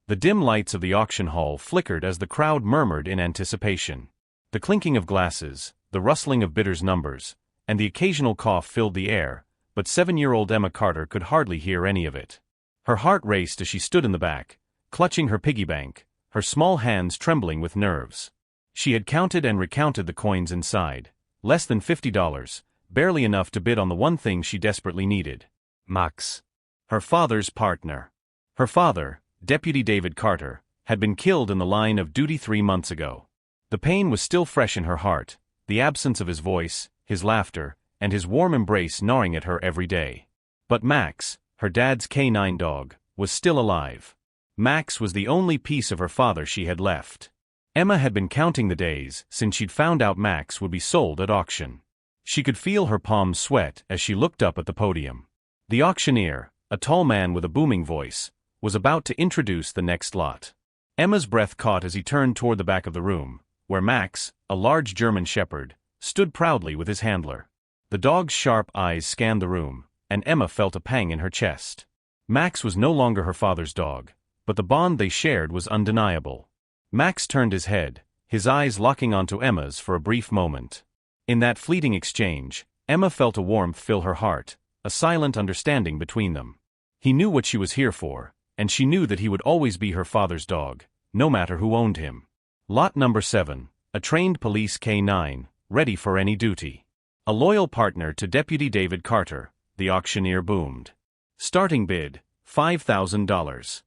The dim lights of the auction hall flickered as the crowd murmured in anticipation. The clinking of glasses, the rustling of bidders' numbers, and the occasional cough filled the air, but 7-year-old Emma Carter could hardly hear any of it. Her heart raced as she stood in the back, clutching her piggy bank, her small hands trembling with nerves. She had counted and recounted the coins inside. Less than $50, barely enough to bid on the one thing she desperately needed. Max. Her father's partner. Her father, Deputy David Carter, had been killed in the line of duty 3 months ago. The pain was still fresh in her heart, the absence of his voice, his laughter, and his warm embrace gnawing at her every day. But Max, her dad's canine dog, was still alive. Max was the only piece of her father she had left. Emma had been counting the days since she'd found out Max would be sold at auction. She could feel her palms sweat as she looked up at the podium. The auctioneer, a tall man with a booming voice, was about to introduce the next lot. Emma's breath caught as he turned toward the back of the room, where Max, a large German shepherd, stood proudly with his handler. The dog's sharp eyes scanned the room, and Emma felt a pang in her chest. Max was no longer her father's dog, but the bond they shared was undeniable. Max turned his head, his eyes locking onto Emma's for a brief moment. In that fleeting exchange, Emma felt a warmth fill her heart, a silent understanding between them. He knew what she was here for, and she knew that he would always be her father's dog, no matter who owned him. Lot number 7, a trained police K9, ready for any duty. A loyal partner to Deputy David Carter, the auctioneer boomed. Starting bid, $5,000.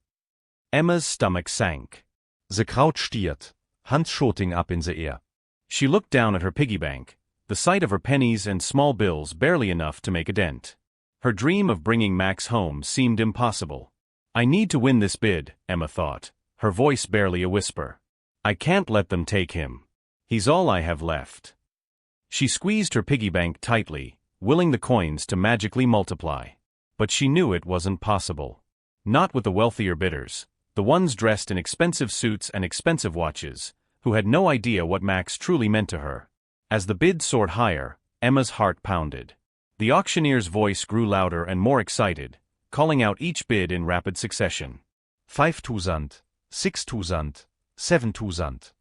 Emma's stomach sank. The crowd stiert, hands shooting up in the air. She looked down at her piggy bank, the sight of her pennies and small bills barely enough to make a dent. Her dream of bringing Max home seemed impossible. I need to win this bid, Emma thought, her voice barely a whisper. I can't let them take him. He's all I have left. She squeezed her piggy bank tightly, willing the coins to magically multiply. But she knew it wasn't possible. Not with the wealthier bidders, the ones dressed in expensive suits and expensive watches, who had no idea what Max truly meant to her. As the bid soared higher, Emma's heart pounded. The auctioneer's voice grew louder and more excited, calling out each bid in rapid succession. 5,000, 6,000, 7,000.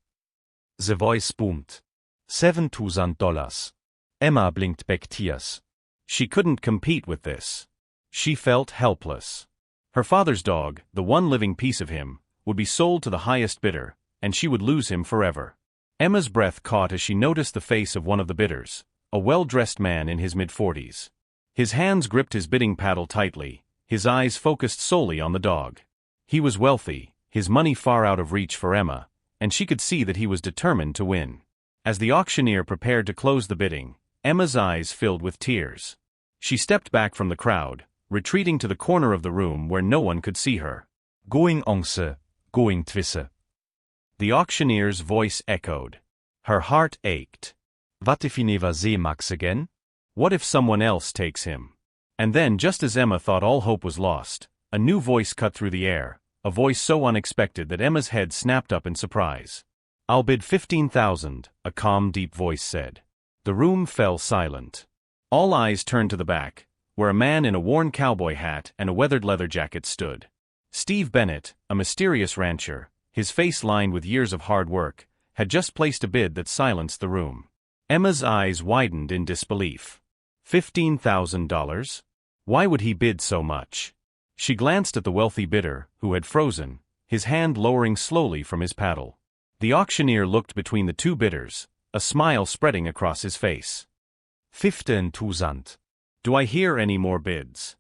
The voice boomed. $7,000. Emma blinked back tears. She couldn't compete with this. She felt helpless. Her father's dog, the one living piece of him, would be sold to the highest bidder, and she would lose him forever. Emma's breath caught as she noticed the face of one of the bidders, a well-dressed man in his mid-40s. His hands gripped his bidding paddle tightly, his eyes focused solely on the dog. He was wealthy, his money far out of reach for Emma, and she could see that he was determined to win. As the auctioneer prepared to close the bidding, Emma's eyes filled with tears. She stepped back from the crowd, retreating to the corner of the room where no one could see her. Going onse, going twisse. The auctioneer's voice echoed. Her heart ached. What if he never see Max again? What if someone else takes him? And then, just as Emma thought all hope was lost, a new voice cut through the air, a voice so unexpected that Emma's head snapped up in surprise. I'll bid 15,000, a calm, deep voice said. The room fell silent. All eyes turned to the back, where a man in a worn cowboy hat and a weathered leather jacket stood. Steve Bennett, a mysterious rancher, his face lined with years of hard work, had just placed a bid that silenced the room. Emma's eyes widened in disbelief. $15,000? Why would he bid so much? She glanced at the wealthy bidder, who had frozen, his hand lowering slowly from his paddle. The auctioneer looked between the two bidders, a smile spreading across his face. 15,000. Do I hear any more bids?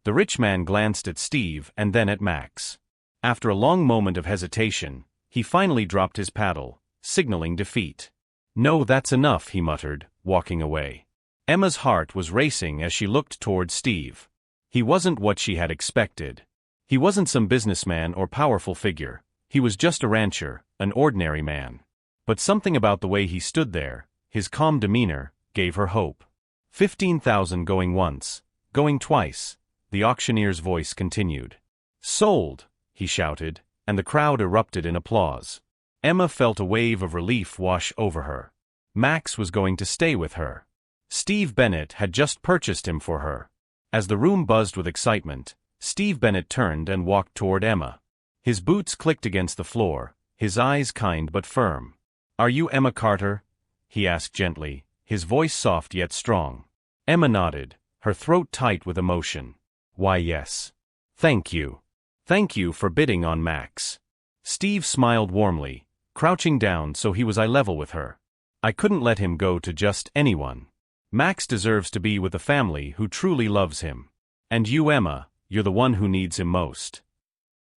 The rich man glanced at Steve and then at Max. After a long moment of hesitation, he finally dropped his paddle, signaling defeat. No, that's enough, he muttered, walking away. Emma's heart was racing as she looked toward Steve. He wasn't what she had expected. He wasn't some businessman or powerful figure. He was just a rancher, an ordinary man. But something about the way he stood there, his calm demeanor, gave her hope. 15,000 going once, going twice, the auctioneer's voice continued. Sold, he shouted, and the crowd erupted in applause. Emma felt a wave of relief wash over her. Max was going to stay with her. Steve Bennett had just purchased him for her. As the room buzzed with excitement, Steve Bennett turned and walked toward Emma. His boots clicked against the floor, his eyes kind but firm. "Are you Emma Carter?" he asked gently, his voice soft yet strong. Emma nodded, her throat tight with emotion. "Why, yes. Thank you. Thank you for bidding on Max." Steve smiled warmly, crouching down so he was eye level with her. "I couldn't let him go to just anyone. Max deserves to be with a family who truly loves him. And you, Emma, you're the one who needs him most."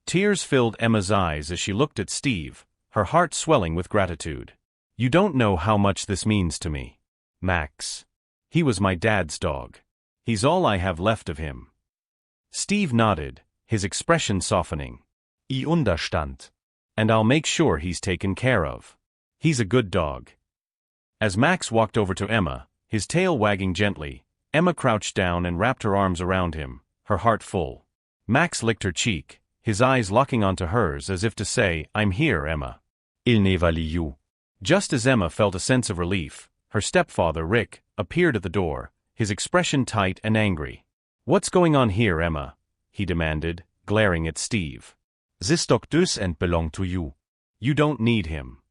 Tears filled Emma's eyes as she looked at Steve, her heart swelling with gratitude. "You don't know how much this means to me. Max. He was my dad's dog. He's all I have left of him." Steve nodded, his expression softening. I understand. "And I'll make sure he's taken care of. He's a good dog." As Max walked over to Emma, his tail wagging gently, Emma crouched down and wrapped her arms around him, her heart full. Max licked her cheek, his eyes locking onto hers as if to say, "I'm here, Emma. I'll never leave you." Just as Emma felt a sense of relief, her stepfather, Rick, appeared at the door, his expression tight and angry. "What's going on here, Emma?" he demanded, glaring at Steve. "This dog doesn't belong to you." "You don't need him."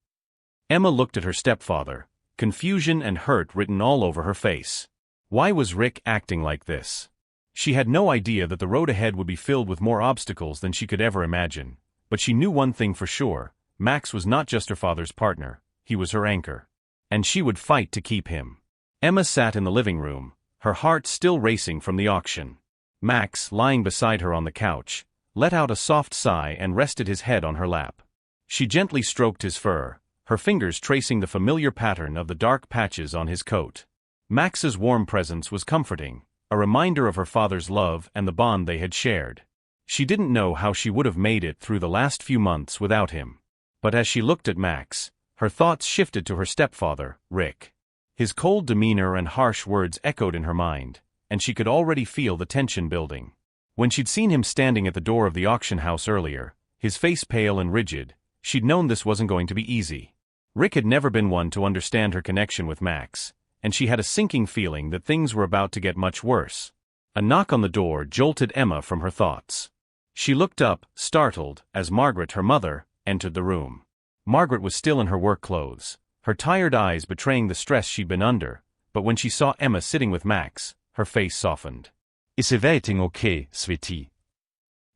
Emma looked at her stepfather, confusion and hurt written all over her face. Why was Rick acting like this? She had no idea that the road ahead would be filled with more obstacles than she could ever imagine, but she knew one thing for sure: Max was not just her father's partner, he was her anchor. And she would fight to keep him. Emma sat in the living room, her heart still racing from the auction. Max, lying beside her on the couch, let out a soft sigh and rested his head on her lap. She gently stroked his fur, her fingers tracing the familiar pattern of the dark patches on his coat. Max's warm presence was comforting, a reminder of her father's love and the bond they had shared. She didn't know how she would have made it through the last few months without him. But as she looked at Max, her thoughts shifted to her stepfather, Rick. His cold demeanor and harsh words echoed in her mind, and she could already feel the tension building. When she'd seen him standing at the door of the auction house earlier, his face pale and rigid, she'd known this wasn't going to be easy. Rick had never been one to understand her connection with Max, and she had a sinking feeling that things were about to get much worse. A knock on the door jolted Emma from her thoughts. She looked up, startled, as Margaret, her mother, entered the room. Margaret was still in her work clothes, her tired eyes betraying the stress she'd been under, but when she saw Emma sitting with Max, her face softened. "Is everything okay, sweetie?"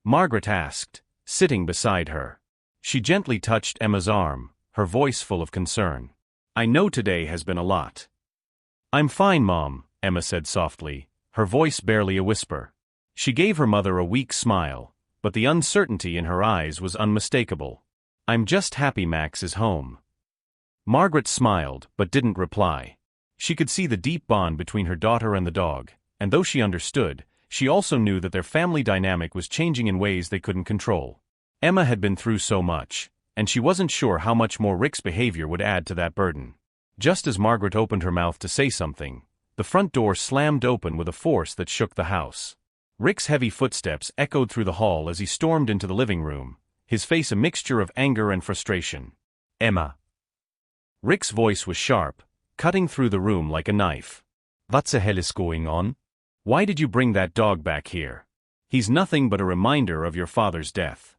Margaret asked, sitting beside her. She gently touched Emma's arm, her voice full of concern. "I know today has been a lot." "I'm fine, Mom," Emma said softly, her voice barely a whisper. She gave her mother a weak smile, but the uncertainty in her eyes was unmistakable. "I'm just happy Max is home." Margaret smiled, but didn't reply. She could see the deep bond between her daughter and the dog, and though she understood, she also knew that their family dynamic was changing in ways they couldn't control. Emma had been through so much, and she wasn't sure how much more Rick's behavior would add to that burden. Just as Margaret opened her mouth to say something, the front door slammed open with a force that shook the house. Rick's heavy footsteps echoed through the hall as he stormed into the living room, his face a mixture of anger and frustration. "Emma." Rick's voice was sharp, cutting through the room like a knife. "What the hell is going on?" "Why did you bring that dog back here? He's nothing but a reminder of your father's death."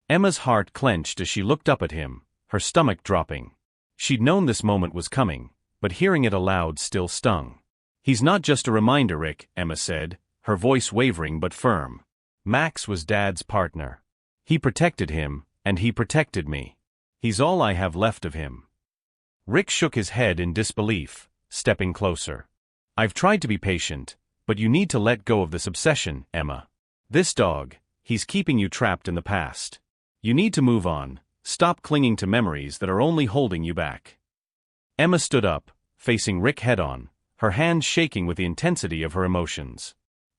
Emma's heart clenched as she looked up at him, her stomach dropping. She'd known this moment was coming, but hearing it aloud still stung. "He's not just a reminder, Rick," Emma said, her voice wavering but firm. "Max was Dad's partner. He protected him, and he protected me. He's all I have left of him." Rick shook his head in disbelief, stepping closer. "I've tried to be patient, but you need to let go of this obsession, Emma. This dog, he's keeping you trapped in the past. You need to move on, stop clinging to memories that are only holding you back." Emma stood up, facing Rick head-on, her hands shaking with the intensity of her emotions.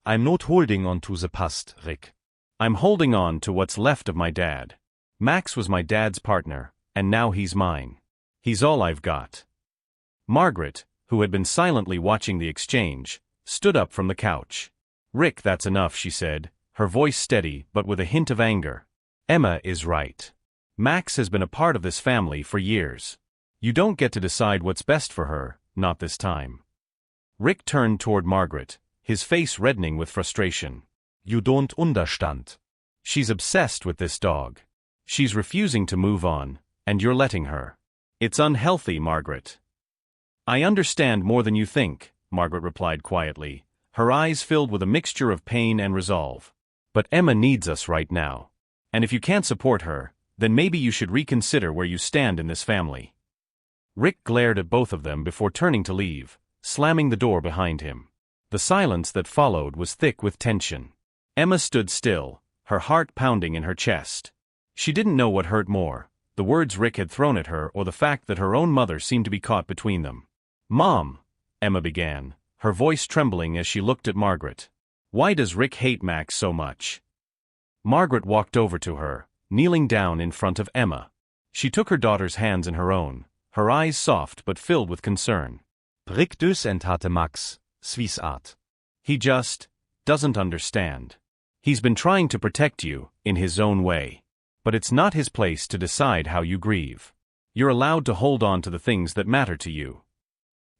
"I'm not holding on to the past, Rick. I'm holding on to what's left of my dad. Max was my dad's partner, and now he's mine. He's all I've got." Margaret, who had been silently watching the exchange, stood up from the couch. "Rick, that's enough," she said, her voice steady but with a hint of anger. "Emma is right. Max has been a part of this family for years. You don't get to decide what's best for her, not this time." Rick turned toward Margaret, his face reddening with frustration. "You don't understand." She's obsessed with this dog. She's refusing to move on, and you're letting her. It's unhealthy, Margaret. I understand more than you think, Margaret replied quietly, her eyes filled with a mixture of pain and resolve. But Emma needs us right now. And if you can't support her, then maybe you should reconsider where you stand in this family. Rick glared at both of them before turning to leave, slamming the door behind him. The silence that followed was thick with tension. Emma stood still, her heart pounding in her chest. She didn't know what hurt more, the words Rick had thrown at her or the fact that her own mother seemed to be caught between them. "Mom," Emma began, her voice trembling as she looked at Margaret. "Why does Rick hate Max so much?" Margaret walked over to her, kneeling down in front of Emma. She took her daughter's hands in her own, her eyes soft but filled with concern. Rick dus en hatte Max, sviesart. He just doesn't understand. He's been trying to protect you, in his own way. But it's not his place to decide how you grieve. You're allowed to hold on to the things that matter to you.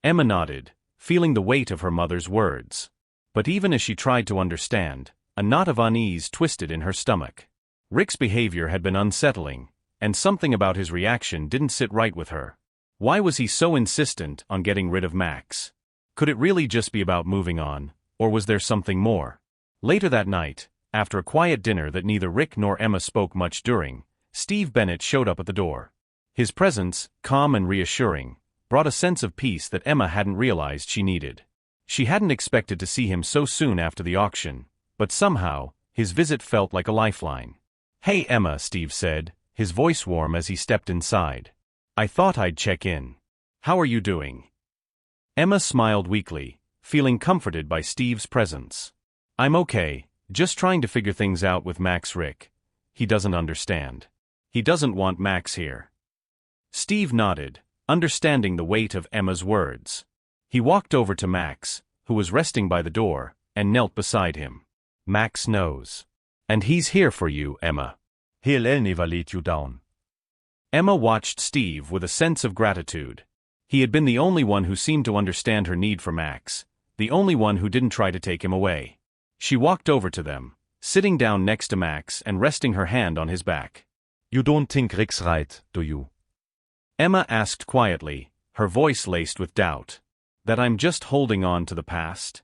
Emma nodded, feeling the weight of her mother's words. But even as she tried to understand, a knot of unease twisted in her stomach. Rick's behavior had been unsettling, and something about his reaction didn't sit right with her. Why was he so insistent on getting rid of Max? Could it really just be about moving on, or was there something more? Later that night, after a quiet dinner that neither Rick nor Emma spoke much during, Steve Bennett showed up at the door. His presence, calm and reassuring, brought a sense of peace that Emma hadn't realized she needed. She hadn't expected to see him so soon after the auction, but somehow, his visit felt like a lifeline. "Hey Emma," Steve said, his voice warm as he stepped inside. "I thought I'd check in. How are you doing?" Emma smiled weakly, feeling comforted by Steve's presence. "I'm okay, just trying to figure things out with Max. Rick. He doesn't understand. He doesn't want Max here." Steve nodded, understanding the weight of Emma's words. He walked over to Max, who was resting by the door, and knelt beside him. "Max knows. And he's here for you, Emma. He'll never let you down." Emma watched Steve with a sense of gratitude. He had been the only one who seemed to understand her need for Max, the only one who didn't try to take him away. She walked over to them, sitting down next to Max and resting her hand on his back. "You don't think Rick's right, do you?" Emma asked quietly, her voice laced with doubt. "That I'm just holding on to the past?"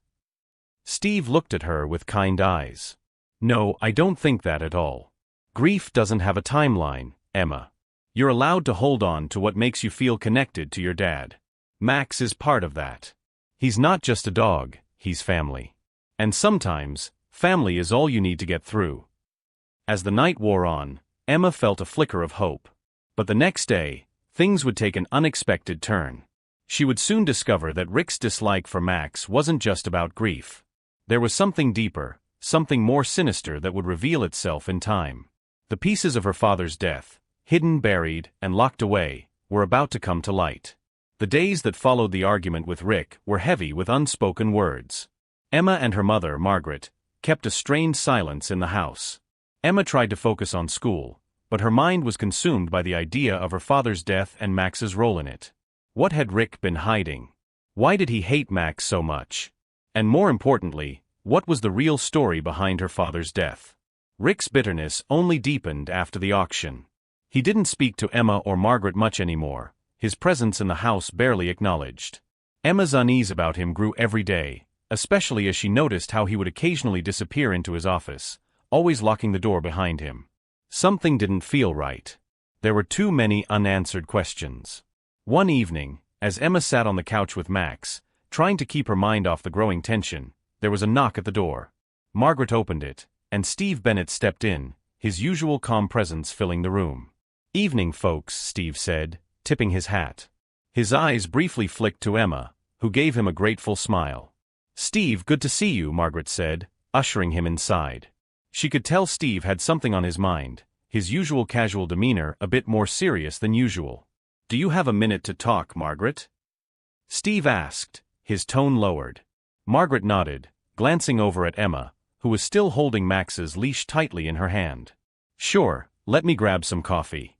Steve looked at her with kind eyes. "No, I don't think that at all. Grief doesn't have a timeline, Emma. You're allowed to hold on to what makes you feel connected to your dad. Max is part of that. He's not just a dog, he's family. And sometimes, family is all you need to get through." As the night wore on, Emma felt a flicker of hope. But the next day, things would take an unexpected turn. She would soon discover that Rick's dislike for Max wasn't just about grief. There was something deeper, something more sinister that would reveal itself in time. The pieces of her father's death, hidden, buried, and locked away, were about to come to light. The days that followed the argument with Rick were heavy with unspoken words. Emma and her mother, Margaret, kept a strained silence in the house. Emma tried to focus on school, but her mind was consumed by the idea of her father's death and Max's role in it. What had Rick been hiding? Why did he hate Max so much? And more importantly, what was the real story behind her father's death? Rick's bitterness only deepened after the auction. He didn't speak to Emma or Margaret much anymore, his presence in the house barely acknowledged. Emma's unease about him grew every day, especially as she noticed how he would occasionally disappear into his office, always locking the door behind him. Something didn't feel right. There were too many unanswered questions. One evening, as Emma sat on the couch with Max, trying to keep her mind off the growing tension, there was a knock at the door. Margaret opened it, and Steve Bennett stepped in, his usual calm presence filling the room. "Evening, folks," Steve said, tipping his hat. His eyes briefly flicked to Emma, who gave him a grateful smile. "Steve, good to see you," Margaret said, ushering him inside. She could tell Steve had something on his mind, his usual casual demeanor a bit more serious than usual. "Do you have a minute to talk, Margaret?" Steve asked, his tone lowered. Margaret nodded, glancing over at Emma, who was still holding Max's leash tightly in her hand. "Sure, let me grab some coffee."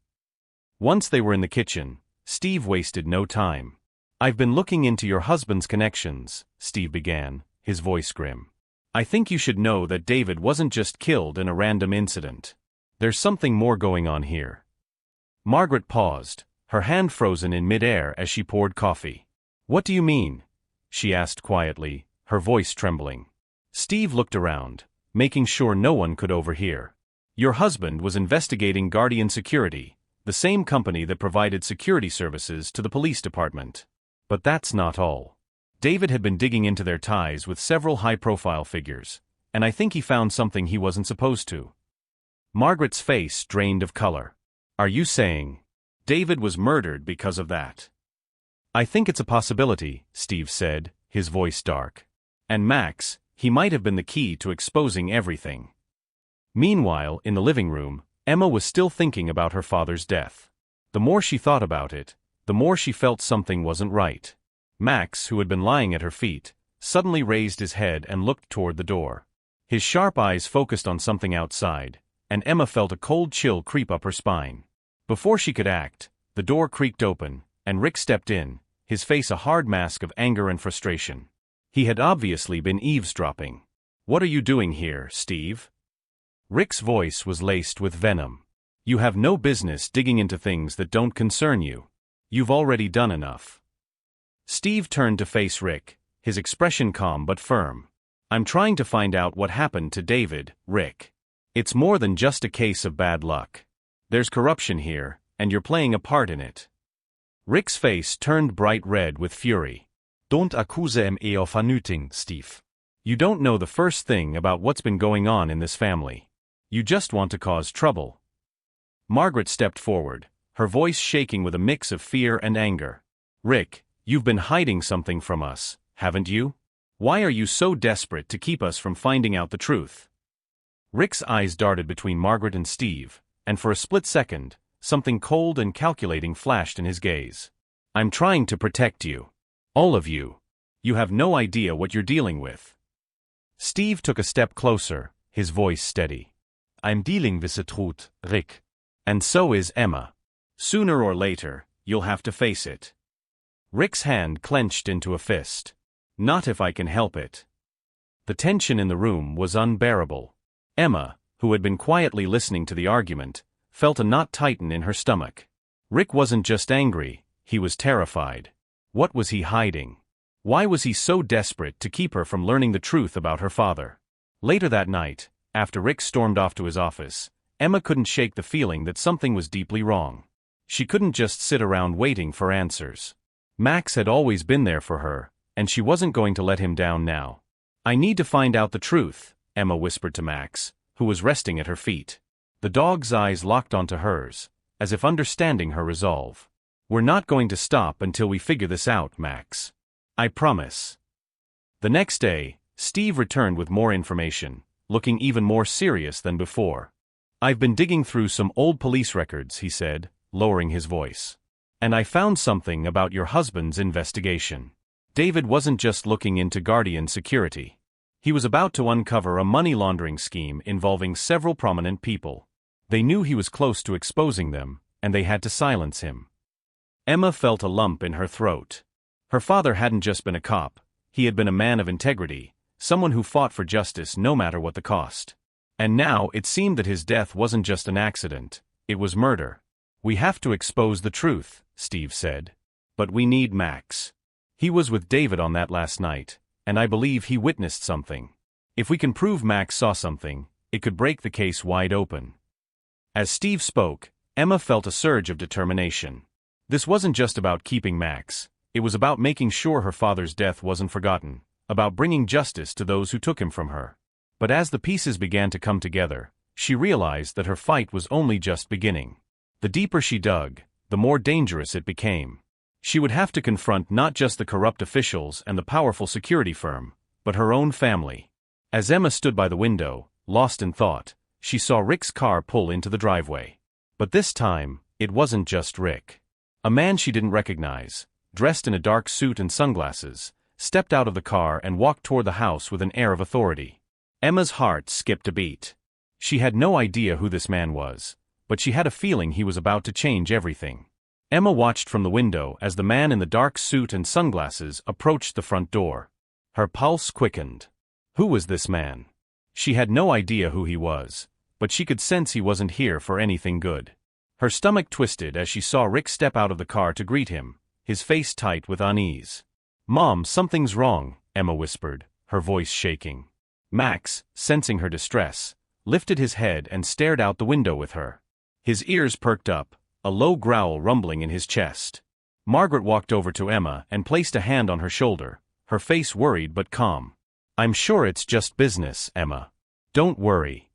Once they were in the kitchen, Steve wasted no time. "I've been looking into your husband's connections," Steve began, his voice grim. I think you should know that David wasn't just killed in a random incident. There's something more going on here. Margaret paused, her hand frozen in midair as she poured coffee. What do you mean? She asked quietly, her voice trembling. Steve looked around, making sure no one could overhear. Your husband was investigating Guardian Security, the same company that provided security services to the police department. But that's not all. David had been digging into their ties with several high-profile figures, and I think he found something he wasn't supposed to. Margaret's face drained of color. Are you saying David was murdered because of that? I think it's a possibility, Steve said, his voice dark. And Max, he might have been the key to exposing everything. Meanwhile, in the living room, Emma was still thinking about her father's death. The more she thought about it, the more she felt something wasn't right. Max, who had been lying at her feet, suddenly raised his head and looked toward the door. His sharp eyes focused on something outside, and Emma felt a cold chill creep up her spine. Before she could act, the door creaked open, and Rick stepped in, his face a hard mask of anger and frustration. He had obviously been eavesdropping. What are you doing here, Steve? Rick's voice was laced with venom. You have no business digging into things that don't concern you. You've already done enough. Steve turned to face Rick, his expression calm but firm. I'm trying to find out what happened to David, Rick. It's more than just a case of bad luck. There's corruption here, and you're playing a part in it. Rick's face turned bright red with fury. Don't accuse him of anything, Steve. You don't know the first thing about what's been going on in this family. You just want to cause trouble. Margaret stepped forward, her voice shaking with a mix of fear and anger. Rick, you've been hiding something from us, haven't you? Why are you so desperate to keep us from finding out the truth? Rick's eyes darted between Margaret and Steve, and for a split second, something cold and calculating flashed in his gaze. I'm trying to protect you. All of you. You have no idea what you're dealing with. Steve took a step closer, his voice steady. I'm dealing with the truth, Rick. And so is Emma. Sooner or later, you'll have to face it. Rick's hand clenched into a fist. Not if I can help it. The tension in the room was unbearable. Emma, who had been quietly listening to the argument, felt a knot tighten in her stomach. Rick wasn't just angry, he was terrified. What was he hiding? Why was he so desperate to keep her from learning the truth about her father? Later that night, after Rick stormed off to his office, Emma couldn't shake the feeling that something was deeply wrong. She couldn't just sit around waiting for answers. Max had always been there for her, and she wasn't going to let him down now. I need to find out the truth, Emma whispered to Max, who was resting at her feet. The dog's eyes locked onto hers, as if understanding her resolve. We're not going to stop until we figure this out, Max. I promise. The next day, Steve returned with more information, looking even more serious than before. I've been digging through some old police records, he said, lowering his voice. And I found something about your husband's investigation. David wasn't just looking into Guardian Security. He was about to uncover a money laundering scheme involving several prominent people. They knew he was close to exposing them, and they had to silence him. Emma felt a lump in her throat. Her father hadn't just been a cop, he had been a man of integrity, someone who fought for justice no matter what the cost. And now it seemed that his death wasn't just an accident, it was murder. We have to expose the truth, Steve said. But we need Max. He was with David on that last night, and I believe he witnessed something. If we can prove Max saw something, it could break the case wide open. As Steve spoke, Emma felt a surge of determination. This wasn't just about keeping Max, it was about making sure her father's death wasn't forgotten, about bringing justice to those who took him from her. But as the pieces began to come together, she realized that her fight was only just beginning. The deeper she dug, the more dangerous it became. She would have to confront not just the corrupt officials and the powerful security firm, but her own family. As Emma stood by the window, lost in thought, she saw Rick's car pull into the driveway. But this time, it wasn't just Rick. A man she didn't recognize, dressed in a dark suit and sunglasses, stepped out of the car and walked toward the house with an air of authority. Emma's heart skipped a beat. She had no idea who this man was, but she had a feeling he was about to change everything. Emma watched from the window as the man in the dark suit and sunglasses approached the front door. Her pulse quickened. Who was this man? She had no idea who he was, but she could sense he wasn't here for anything good. Her stomach twisted as she saw Rick step out of the car to greet him, his face tight with unease. "Mom, something's wrong," Emma whispered, her voice shaking. Max, sensing her distress, lifted his head and stared out the window with her. His ears perked up, a low growl rumbling in his chest. Margaret walked over to Emma and placed a hand on her shoulder, her face worried but calm. "I'm sure it's just business, Emma. Don't worry."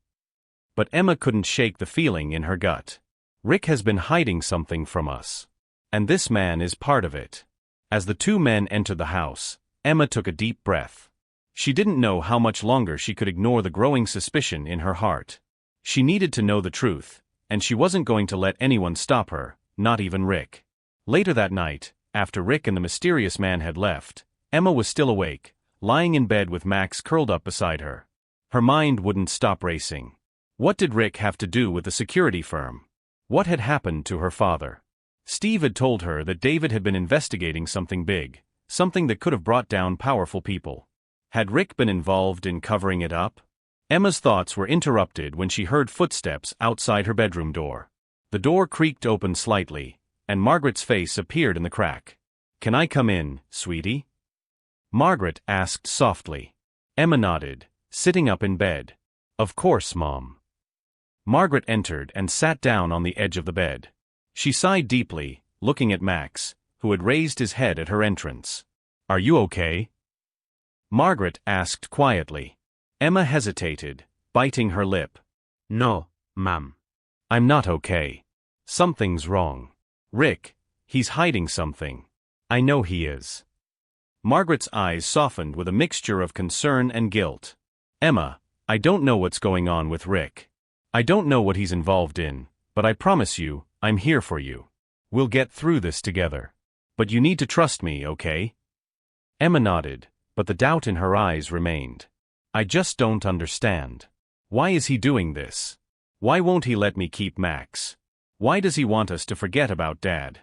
But Emma couldn't shake the feeling in her gut. Rick has been hiding something from us. And this man is part of it. As the two men entered the house, Emma took a deep breath. She didn't know how much longer she could ignore the growing suspicion in her heart. She needed to know the truth, and she wasn't going to let anyone stop her, not even Rick. Later that night, after Rick and the mysterious man had left, Emma was still awake, lying in bed with Max curled up beside her. Her mind wouldn't stop racing. What did Rick have to do with the security firm? What had happened to her father? Steve had told her that David had been investigating something big, something that could have brought down powerful people. Had Rick been involved in covering it up? Emma's thoughts were interrupted when she heard footsteps outside her bedroom door. The door creaked open slightly, and Margaret's face appeared in the crack. "Can I come in, sweetie?" Margaret asked softly. Emma nodded, sitting up in bed. "Of course, Mom." Margaret entered and sat down on the edge of the bed. She sighed deeply, looking at Max, who had raised his head at her entrance. "Are you okay?" Margaret asked quietly. Emma hesitated, biting her lip. "No, Ma'am. I'm not okay. Something's wrong. Rick, he's hiding something. I know he is." Margaret's eyes softened with a mixture of concern and guilt. "Emma, I don't know what's going on with Rick. I don't know what he's involved in, but I promise you, I'm here for you. We'll get through this together. But you need to trust me, okay?" Emma nodded, but the doubt in her eyes remained. "I just don't understand. Why is he doing this? Why won't he let me keep Max? Why does he want us to forget about Dad?"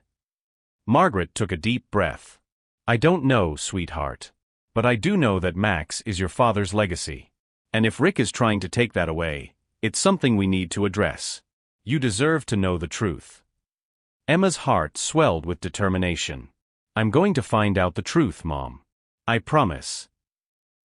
Margaret took a deep breath. "I don't know, sweetheart. But I do know that Max is your father's legacy. And if Rick is trying to take that away, it's something we need to address. You deserve to know the truth." Emma's heart swelled with determination. "I'm going to find out the truth, Mom. I promise."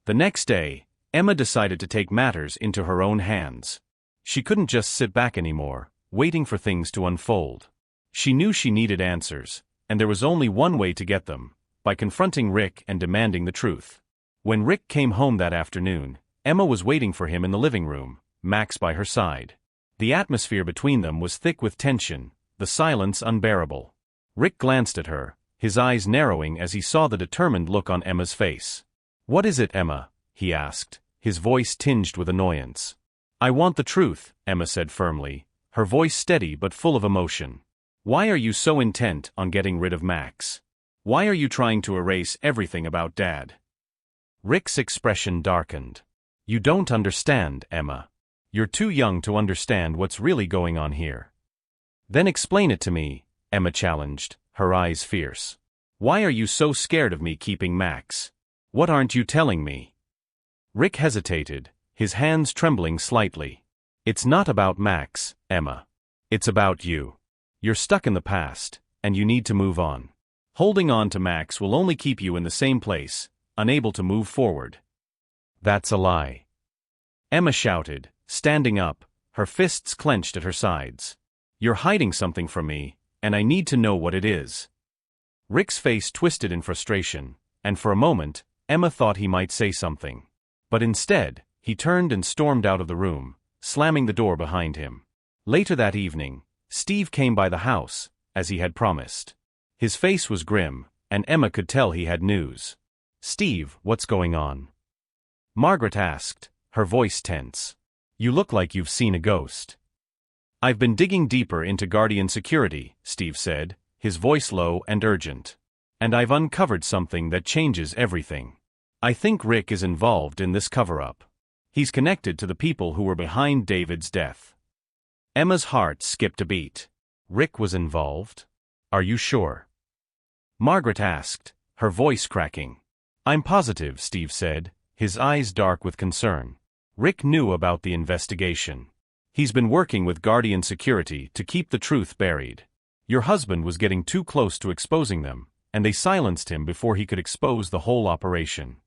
The next day, Emma decided to take matters into her own hands. She couldn't just sit back anymore, waiting for things to unfold. She knew she needed answers, and there was only one way to get them, by confronting Rick and demanding the truth. When Rick came home that afternoon, Emma was waiting for him in the living room, Max by her side. The atmosphere between them was thick with tension, the silence unbearable. Rick glanced at her, his eyes narrowing as he saw the determined look on Emma's face. "What is it, Emma?" he asked, his voice tinged with annoyance. "I want the truth," Emma said firmly, her voice steady but full of emotion. "Why are you so intent on getting rid of Max? Why are you trying to erase everything about Dad?" Rick's expression darkened. "You don't understand, Emma. You're too young to understand what's really going on here." "Then explain it to me," Emma challenged, her eyes fierce. "Why are you so scared of me keeping Max? What aren't you telling me?" Rick hesitated, his hands trembling slightly. "It's not about Max, Emma. It's about you. You're stuck in the past, and you need to move on. Holding on to Max will only keep you in the same place, unable to move forward." "That's a lie," Emma shouted, standing up, her fists clenched at her sides. "You're hiding something from me, and I need to know what it is." Rick's face twisted in frustration, and for a moment, Emma thought he might say something. But instead, he turned and stormed out of the room, slamming the door behind him. Later that evening, Steve came by the house, as he had promised. His face was grim, and Emma could tell he had news. "Steve, what's going on?" Margaret asked, her voice tense. "You look like you've seen a ghost." "I've been digging deeper into Guardian security," Steve said, his voice low and urgent. "And I've uncovered something that changes everything. I think Rick is involved in this cover-up. He's connected to the people who were behind David's death." Emma's heart skipped a beat. "Rick was involved? Are you sure?" Margaret asked, her voice cracking. "I'm positive," Steve said, his eyes dark with concern. Rick knew about the investigation. He's been working with Guardian Security to keep the truth buried. Your husband was getting too close to exposing them, and they silenced him before he could expose the whole operation.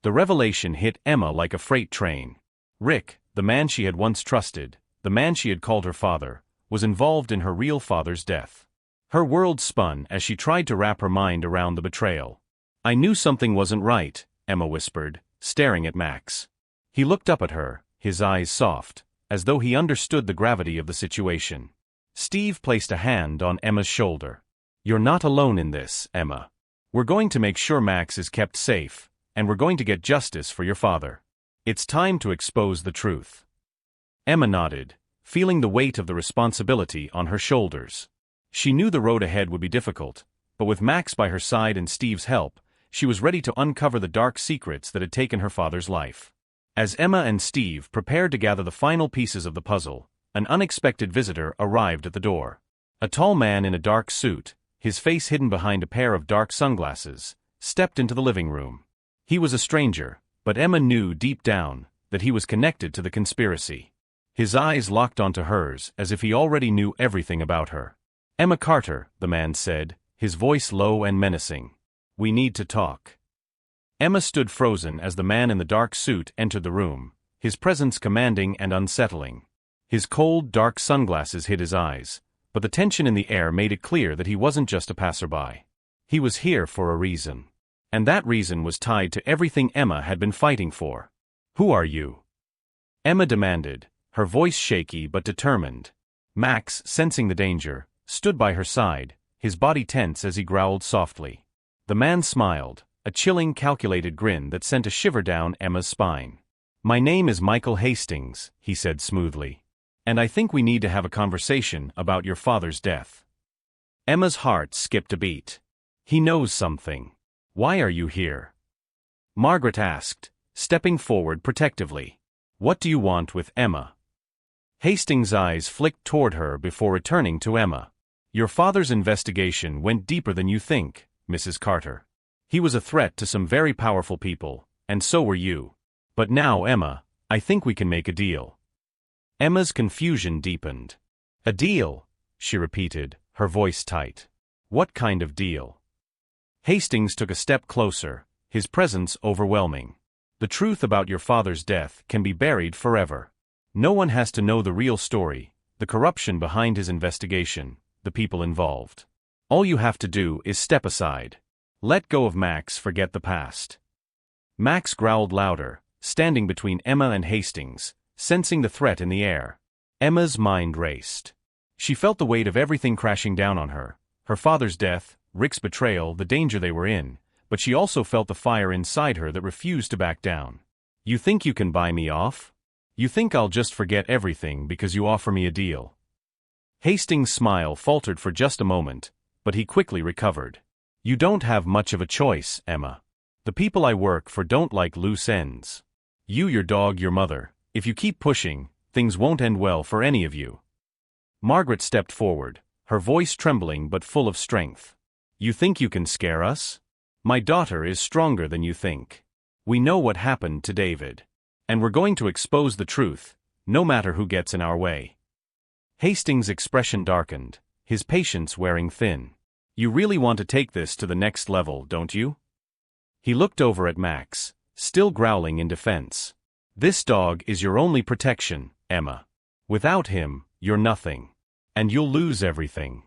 The revelation hit Emma like a freight train. Rick, the man she had once trusted, the man she had called her father, was involved in her real father's death. Her world spun as she tried to wrap her mind around the betrayal. "I knew something wasn't right," Emma whispered, staring at Max. He looked up at her, his eyes soft, as though he understood the gravity of the situation. Steve placed a hand on Emma's shoulder. "You're not alone in this, Emma. We're going to make sure Max is kept safe, and we're going to get justice for your father. It's time to expose the truth." Emma nodded, feeling the weight of the responsibility on her shoulders. She knew the road ahead would be difficult, but with Max by her side and Steve's help, she was ready to uncover the dark secrets that had taken her father's life. As Emma and Steve prepared to gather the final pieces of the puzzle, an unexpected visitor arrived at the door. A tall man in a dark suit, his face hidden behind a pair of dark sunglasses, stepped into the living room. He was a stranger, but Emma knew deep down that he was connected to the conspiracy. His eyes locked onto hers as if he already knew everything about her. "Emma Carter," the man said, his voice low and menacing. "We need to talk." Emma stood frozen as the man in the dark suit entered the room, his presence commanding and unsettling. His cold, dark sunglasses hid his eyes, but the tension in the air made it clear that he wasn't just a passerby. He was here for a reason. And that reason was tied to everything Emma had been fighting for. "Who are you?" Emma demanded, her voice shaky but determined. Max, sensing the danger, stood by her side, his body tense as he growled softly. The man smiled, a chilling, calculated grin that sent a shiver down Emma's spine. "My name is Michael Hastings," he said smoothly. "And I think we need to have a conversation about your father's death." Emma's heart skipped a beat. "He knows something. Why are you here?" Margaret asked, stepping forward protectively. "What do you want with Emma?" Hastings' eyes flicked toward her before returning to Emma. "Your father's investigation went deeper than you think, Mrs. Carter. He was a threat to some very powerful people, and so were you. But now, Emma, I think we can make a deal." Emma's confusion deepened. "A deal?" she repeated, her voice tight. "What kind of deal?" Hastings took a step closer, his presence overwhelming. "The truth about your father's death can be buried forever. No one has to know the real story, the corruption behind his investigation, the people involved. All you have to do is step aside. Let go of Max, forget the past." Max growled louder, standing between Emma and Hastings, sensing the threat in the air. Emma's mind raced. She felt the weight of everything crashing down on her, her father's death, Rick's betrayal, the danger they were in, but she also felt the fire inside her that refused to back down. "You think you can buy me off? You think I'll just forget everything because you offer me a deal?" Hastings' smile faltered for just a moment, but he quickly recovered. "You don't have much of a choice, Emma. The people I work for don't like loose ends. You, your dog, your mother. If you keep pushing, things won't end well for any of you." Margaret stepped forward, her voice trembling but full of strength. "You think you can scare us? My daughter is stronger than you think. We know what happened to David. And we're going to expose the truth, no matter who gets in our way." Hastings' expression darkened, his patience wearing thin. "You really want to take this to the next level, don't you?" He looked over at Max, still growling in defense. "This dog is your only protection, Emma. Without him, you're nothing. And you'll lose everything."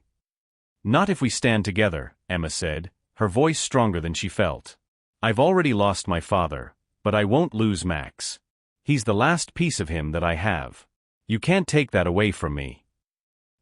"Not if we stand together," Emma said, her voice stronger than she felt. "I've already lost my father, but I won't lose Max. He's the last piece of him that I have. You can't take that away from me."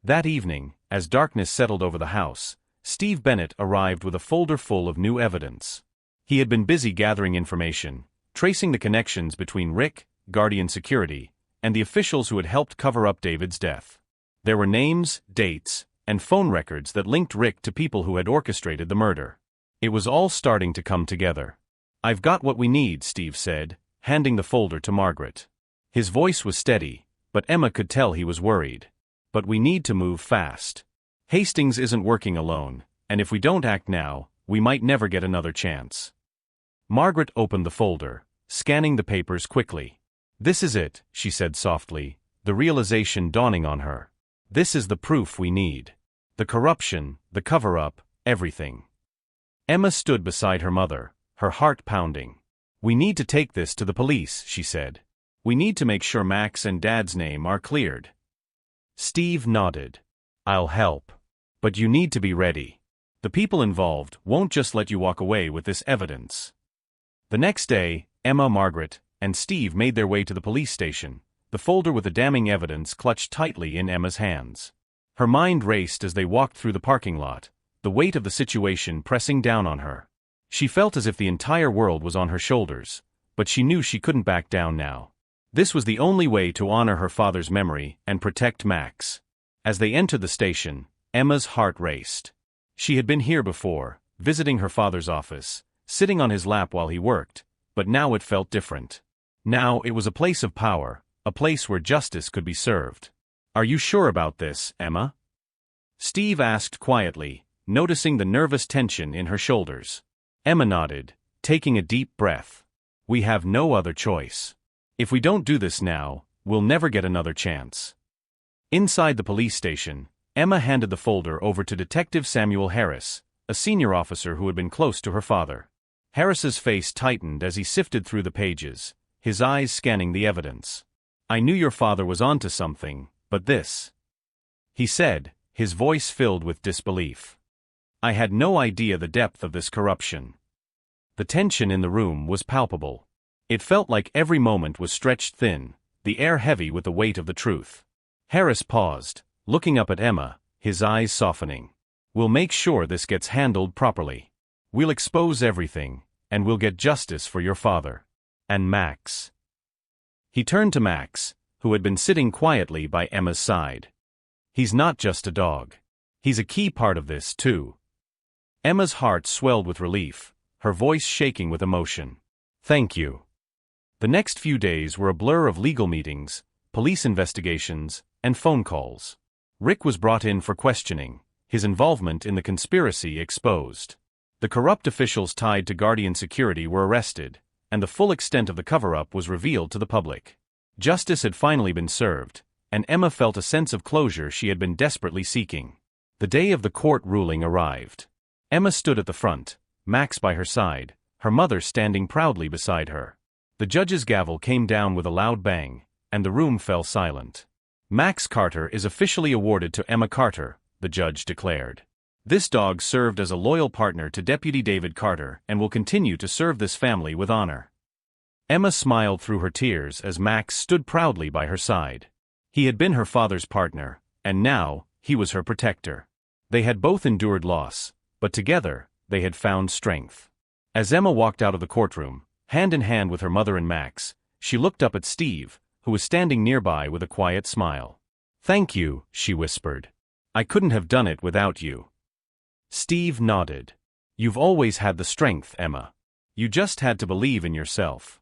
That evening, as darkness settled over the house, Steve Bennett arrived with a folder full of new evidence. He had been busy gathering information, tracing the connections between Rick, Guardian Security, and the officials who had helped cover up David's death. There were names, dates, and phone records that linked Rick to people who had orchestrated the murder. It was all starting to come together. "I've got what we need," Steve said, handing the folder to Margaret. His voice was steady, but Emma could tell he was worried. "But we need to move fast. Hastings isn't working alone, and if we don't act now, we might never get another chance." Margaret opened the folder, scanning the papers quickly. "This is it," she said softly, the realization dawning on her. "This is the proof we need. The corruption, the cover-up, everything." Emma stood beside her mother, her heart pounding. "We need to take this to the police," she said. "We need to make sure Max and Dad's name are cleared." Steve nodded. "I'll help. But you need to be ready. The people involved won't just let you walk away with this evidence." The next day, Emma, Margaret, and Steve made their way to the police station, the folder with the damning evidence clutched tightly in Emma's hands. Her mind raced as they walked through the parking lot, the weight of the situation pressing down on her. She felt as if the entire world was on her shoulders, but she knew she couldn't back down now. This was the only way to honor her father's memory and protect Max. As they entered the station, Emma's heart raced. She had been here before, visiting her father's office, sitting on his lap while he worked, but now it felt different. Now it was a place of power, a place where justice could be served. "Are you sure about this, Emma?" Steve asked quietly, noticing the nervous tension in her shoulders. Emma nodded, taking a deep breath. "We have no other choice. If we don't do this now, we'll never get another chance." Inside the police station, Emma handed the folder over to Detective Samuel Harris, a senior officer who had been close to her father. Harris's face tightened as he sifted through the pages, his eyes scanning the evidence. "I knew your father was onto something, but this," he said, his voice filled with disbelief. "I had no idea the depth of this corruption." The tension in the room was palpable. It felt like every moment was stretched thin, the air heavy with the weight of the truth. Harris paused, looking up at Emma, his eyes softening. "We'll make sure this gets handled properly. We'll expose everything, and we'll get justice for your father. And Max." He turned to Max, who had been sitting quietly by Emma's side. "He's not just a dog. He's a key part of this, too." Emma's heart swelled with relief, her voice shaking with emotion. "Thank you." The next few days were a blur of legal meetings, police investigations, and phone calls. Rick was brought in for questioning, his involvement in the conspiracy exposed. The corrupt officials tied to Guardian Security were arrested, and the full extent of the cover-up was revealed to the public. Justice had finally been served, and Emma felt a sense of closure she had been desperately seeking. The day of the court ruling arrived. Emma stood at the front, Max by her side, her mother standing proudly beside her. The judge's gavel came down with a loud bang, and the room fell silent. "Max Carter is officially awarded to Emma Carter," the judge declared. "This dog served as a loyal partner to Deputy David Carter and will continue to serve this family with honor." Emma smiled through her tears as Max stood proudly by her side. He had been her father's partner, and now, he was her protector. They had both endured loss, but together, they had found strength. As Emma walked out of the courtroom, hand in hand with her mother and Max, she looked up at Steve, who was standing nearby with a quiet smile. "Thank you," she whispered. "I couldn't have done it without you." Steve nodded. "You've always had the strength, Emma. You just had to believe in yourself."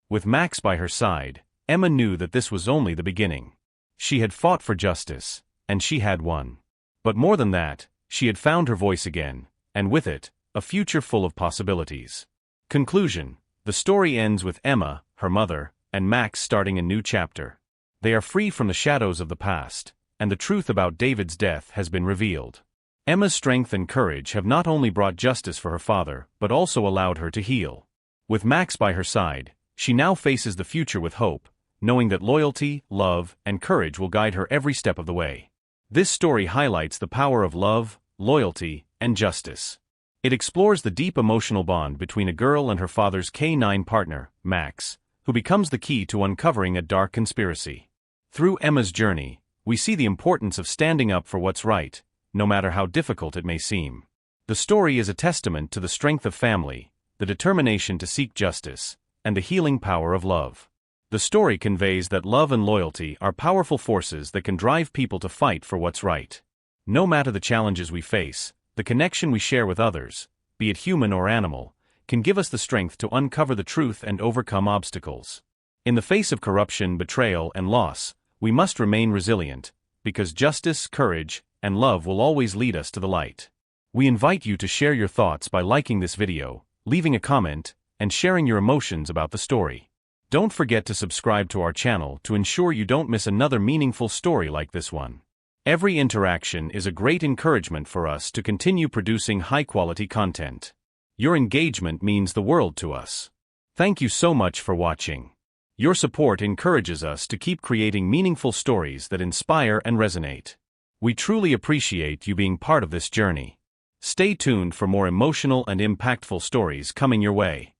With Max by her side, Emma knew that this was only the beginning. She had fought for justice, and she had won. But more than that, she had found her voice again, and with it, a future full of possibilities. Conclusion: the story ends with Emma, her mother, and Max starting a new chapter. They are free from the shadows of the past, and the truth about David's death has been revealed. Emma's strength and courage have not only brought justice for her father, but also allowed her to heal. With Max by her side, she now faces the future with hope, knowing that loyalty, love, and courage will guide her every step of the way. This story highlights the power of love, loyalty, and justice. It explores the deep emotional bond between a girl and her father's K-9 partner, Max, who becomes the key to uncovering a dark conspiracy. Through Emma's journey, we see the importance of standing up for what's right, no matter how difficult it may seem. The story is a testament to the strength of family, the determination to seek justice, and the healing power of love. The story conveys that love and loyalty are powerful forces that can drive people to fight for what's right. No matter the challenges we face, the connection we share with others, be it human or animal, can give us the strength to uncover the truth and overcome obstacles. In the face of corruption, betrayal, and loss, we must remain resilient, because justice, courage, and love will always lead us to the light. We invite you to share your thoughts by liking this video, leaving a comment, and sharing your emotions about the story. Don't forget to subscribe to our channel to ensure you don't miss another meaningful story like this one. Every interaction is a great encouragement for us to continue producing high-quality content. Your engagement means the world to us. Thank you so much for watching. Your support encourages us to keep creating meaningful stories that inspire and resonate. We truly appreciate you being part of this journey. Stay tuned for more emotional and impactful stories coming your way.